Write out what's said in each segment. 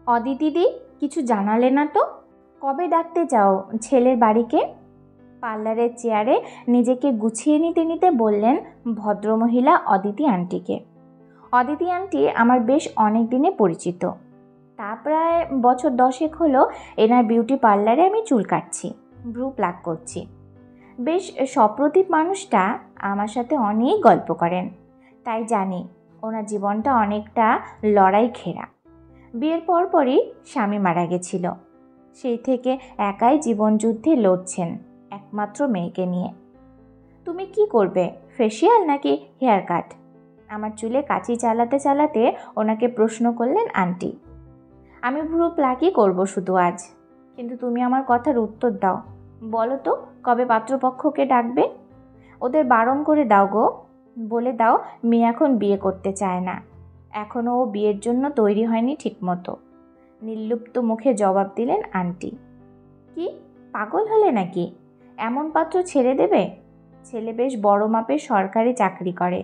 অদিতিদি, কিছু জানালে না তো? কবে ডাকতে চাও ছেলের বাড়িকে? পার্লারের চেয়ারে নিজেকে গুছিয়ে নিতে নিতে বললেন ভদ্রমহিলা অদিতি আন্টিকে। অদিতি আন্টি আমার বেশ অনেক দিনে পরিচিত। তা প্রায় বছর 10 হলো এনার বিউটি পার্লারে আমি চুল কাটছি, ভ্রু প্লাক করছি। বেশ সপ্রতিভ মানুষটা, আমার সাথে অনেক গল্প করেন, তাই জানি ওনার জীবনটা অনেকটা লড়াই ঘেরা। বিয়ের পরপরই স্বামী মারা গেছিল, সেই থেকে একাই জীবনযুদ্ধে লড়ছেন একমাত্র মেয়েকে নিয়ে। তুমি কি করবে, ফেসিয়াল নাকি হেয়ার কাট? আমার চুলে কাঁচি চালাতে চালাতে ওনাকে প্রশ্ন করলেন আন্টি। আমি ভ্রু প্লাকই করবো শুধু আজ, কিন্তু তুমি আমার কথার উত্তর দাও। বলো তো, কবে পাত্রপক্ষকে ডাকবে? ওদের বারণ করে দাও গো, বলে দাও মেয়ে এখন বিয়ে করতে চায় না, এখনও ও বিয়ের জন্য তৈরি হয়নি ঠিকমতো। নির্লিপ্ত মুখে জবাব দিলেন আন্টি। কি পাগল হলে নাকি? এমন পাত্র ছেড়ে দেবে? ছেলে বেশ বড় মাপের সরকারি চাকরি করে,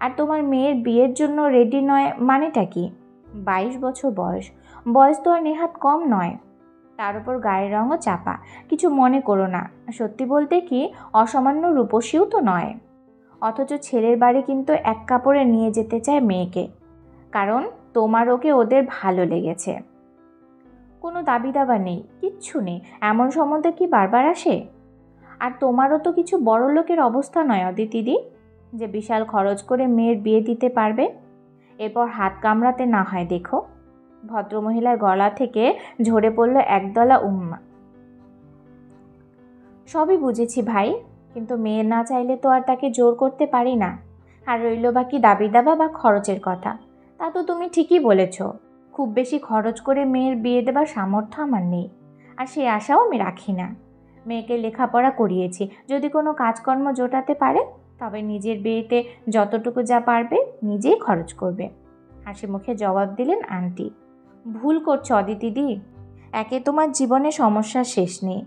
আর তোমার মেয়ের বিয়ের জন্য রেডি নয় মানেটা কি? 22 বছর বয়স, বয়স তো আর নেহাত কম নয়। তার উপর গায়ের রঙও চাপা। কিছু মনে করো না, সত্যি বলতে কি অসামান্য রূপসীও তো নয়। অথচ ছেলের বাড়ি কিন্তু এক কাপড়ে নিয়ে যেতে চায় মেয়েকে, কারণ তোমার ওকে ওদের ভালো লেগেছে। কোনো দাবি দাবা নেই, কিচ্ছু নেই। এমন সম্বন্ধে কি বারবার আসে? আর তোমারও তো কিছু বড় লোকের অবস্থা নয় অদিতিদি, যে বিশাল খরচ করে মেয়ের বিয়ে দিতে পারবে। এরপর হাত কামড়াতে না হয় দেখো। ভদ্রমহিলার গলা থেকে ঝরে পড়ল একদলা উম্মা। সবই বুঝেছি ভাই, কিন্তু মেয়ে না চাইলে তো আর তাকে জোর করতে পারি না। আর রইল বাকি দাবি দাবা বা খরচের কথা, তা তো তুমি ঠিকই বলেছ। খুব বেশি খরচ করে মেয়ের বিয়ে দেবার সামর্থ্য আমার নেই, আর সেই আশাও আমি রাখি না। মেয়েকে লেখাপড়া করিয়েছি, যদি কোনো কাজকর্ম জোটাতে পারে তবে নিজের বিয়েতে যতটুকু যা পারবে নিজেই খরচ করবে। হাসি মুখে জবাব দিলেন আন্টি। ভুল করছো অদিতিদি, একে তোমার জীবনে সমস্যার শেষ নেই।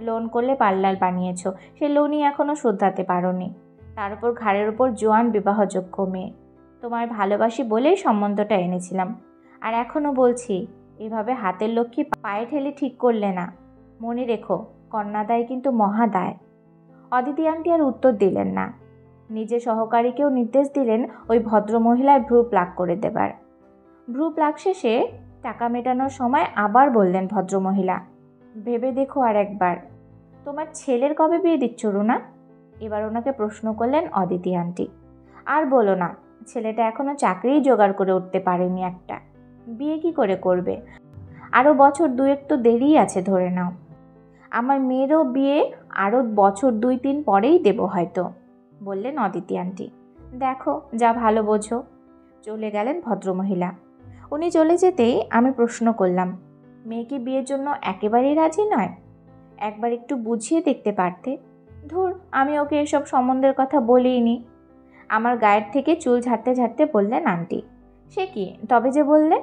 লোন করলে পার্লার বানিয়েছ, সে লোনই এখনও শোধাতে পারোনি। তার উপর ঘাড়ের উপর জোয়ান বিবাহযোগ্য মেয়ে। তোমার ভালোবাসি বলেই সম্বন্ধটা এনেছিলাম, আর এখনও বলছি, এভাবে হাতের লক্ষ্মী পায়ে ঠেলে ঠিক করলে না। মনে রেখো, কন্যাদায় কিন্তু মহাদায়। অদিতি আন্টি আর উত্তর দিলেন না। নিজের সহকারীকেও নির্দেশ দিলেন ওই ভদ্রমহিলার ভ্রু প্লাক করে দেবার। ভ্রু প্লাক শেষে টাকা মেটানোর সময় আবার বললেন ভদ্রমহিলা, ভেবে দেখো আর একবার, তোমার ছেলের কবে বিয়ে দিচ্ছ রুনা? এবার ওনাকে প্রশ্ন করলেন অদিতি আন্টি। আর বলো না, ছেলেটা এখনো চাকরিই জোগাড় করে উঠতে পারেনি একটা, বিয়ে কি করে করবে? আরও বছর 2 তো দেরিই আছে ধরে নাও। আমার মেয়েরও বিয়ে আরও বছর 2-3 পরেই দেব হয়তো, বললেন অদিতি আন্টি। দেখো যা ভালো বোঝো। চলে গেলেন ভদ্রমহিলা। উনি চলে যেতেই আমি প্রশ্ন করলাম, মেয়ে কি বিয়ের জন্য একেবারেই রাজি নয়? একবার একটু বুঝিয়ে দেখতে পারতে। ধুর, আমি ওকে এসব সম্বন্ধের কথা বলিনি। আমার গায়ের থেকে চুল ঝাড়তে ঝাড়তে বললেন আন্টি। সে কি, তবে যে বললে?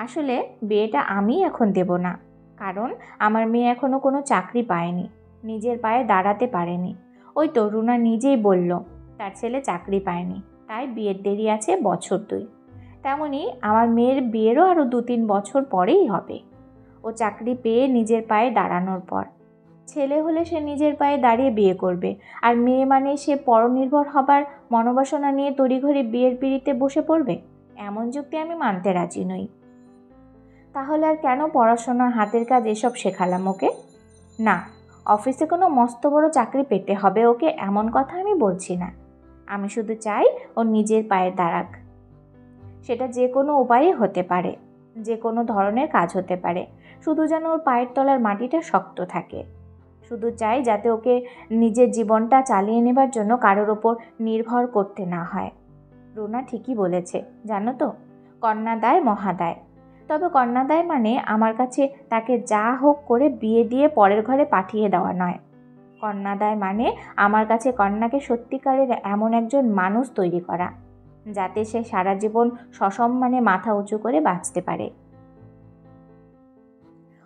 আসলে বিয়েটা আমি এখন দেব না, কারণ আমার মেয়ে এখনও কোনো চাকরি পায়নি, নিজের পায়ে দাঁড়াতে পারেনি। ওই তো রুনা নিজেই বলল তার ছেলে চাকরি পায়নি, তাই বিয়ের দেরি আছে বছর 2। তেমনি আমার মেয়ের বিয়েরও আরও 2-3 বছর পরেই হবে, ও চাকরি পেয়ে নিজের পায়ে দাঁড়ানোর পর। ছেলে হলে সে নিজের পায়ে দাঁড়িয়ে বিয়ে করবে, আর মেয়ে মানে সে পরনির্ভর হবার মনোবাসনা নিয়ে তড়িঘড়ি বিয়ের পিঁড়িতে বসে পড়বে। এমন যুক্তি আমি মানতে রাজি নই। তাহলে আর কেন পড়াশোনা, হাতের কাজ এসব শেখালাম ওকে? না, অফিসে কোনো মস্ত বড় চাকরি পেতে হবে ওকে এমন কথা আমি বলছি না। আমি শুধু চাই ও নিজের পায়ে দাঁড়াক। সেটা যে কোনো উপায়ে হতে পারে, যে কোনো ধরনের কাজ হতে পারে, শুধু যেন ওর পায়ের তলার মাটিটা শক্ত থাকে। শুধু চাই যাতে ওকে নিজের জীবনটা চালিয়ে নেবার জন্য কারোর ওপর নির্ভর করতে না হয়। রুনা ঠিকই বলেছে জানো তো, কন্যাদায় মহাদায়। তবে কন্যাদায় মানে আমার কাছে তাকে যা হোক করে বিয়ে দিয়ে পরের ঘরে পাঠিয়ে দেওয়া নয়। কন্যাদায় মানে আমার কাছে কন্যাকে সত্যিকারের এমন একজন মানুষ তৈরি করা, যাতে সে সারা জীবন সসম্মানে মাথা উঁচু করে বাঁচতে পারে।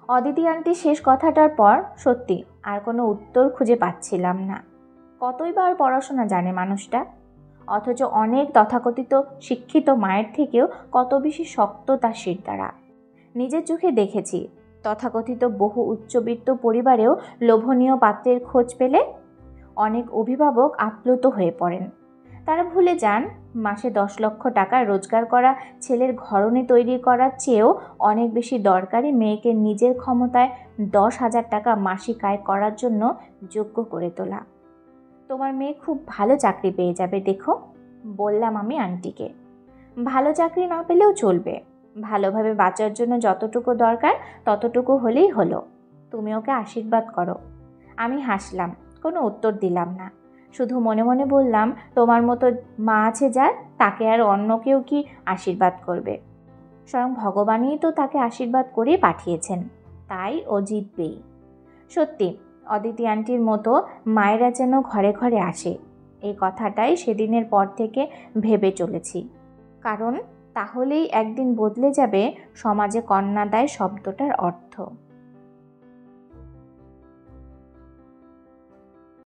অদিতি আন্টির শেষ কথাটার পর সত্যি আর কোনো উত্তর খুঁজে পাচ্ছিলাম না। কতই বা আর পড়াশোনা জানে মানুষটা, অথচ অনেক তথাকথিত শিক্ষিত মায়ের থেকেও কত বেশি শক্ত তার শিরদাঁড়া। নিজের চোখে দেখেছি তথাকথিত বহু উচ্চবিত্ত পরিবারেও লোভনীয় পাত্রের খোঁজ পেলে অনেক অভিভাবক আপ্লুত হয়ে পড়েন। তারা ভুলে যান মাসে 10 লক্ষ টাকা রোজগার করা ছেলের ঘরণী তৈরি করার চেয়েও অনেক বেশি দরকারি মেয়েকে নিজের ক্ষমতায় 10,000 টাকা মাসিক আয় করার জন্য যোগ্য করে তোলা। তোমার মেয়ে খুব ভালো চাকরি পেয়ে যাবে দেখো, বললাম আমি আন্টিকে। ভালো চাকরি না পেলেও চলবে, ভালোভাবে বাঁচার জন্য যতটুকু দরকার ততটুকু হলেই হলো। তুমি ওকে আশীর্বাদ করো। আমি হাসলাম, কোনো উত্তর দিলাম না, শুধু মনে মনে বললাম তোমার মতো মা আছে যার, তাকে আর অন্য কেউ কি আশীর্বাদ করবে? স্বয়ং ভগবানই তো তাকে আশীর্বাদ করে পাঠিয়েছেন, তাই ও জিতবেই। সত্যি অদিতি আন্টির মতো মায়েরা যেন ঘরে ঘরে আসে, এই কথাটাই সেদিনের পর থেকে ভেবে চলেছি। কারণ তাহলেই একদিন বদলে যাবে সমাজে কন্যাদায় শব্দটার অর্থ।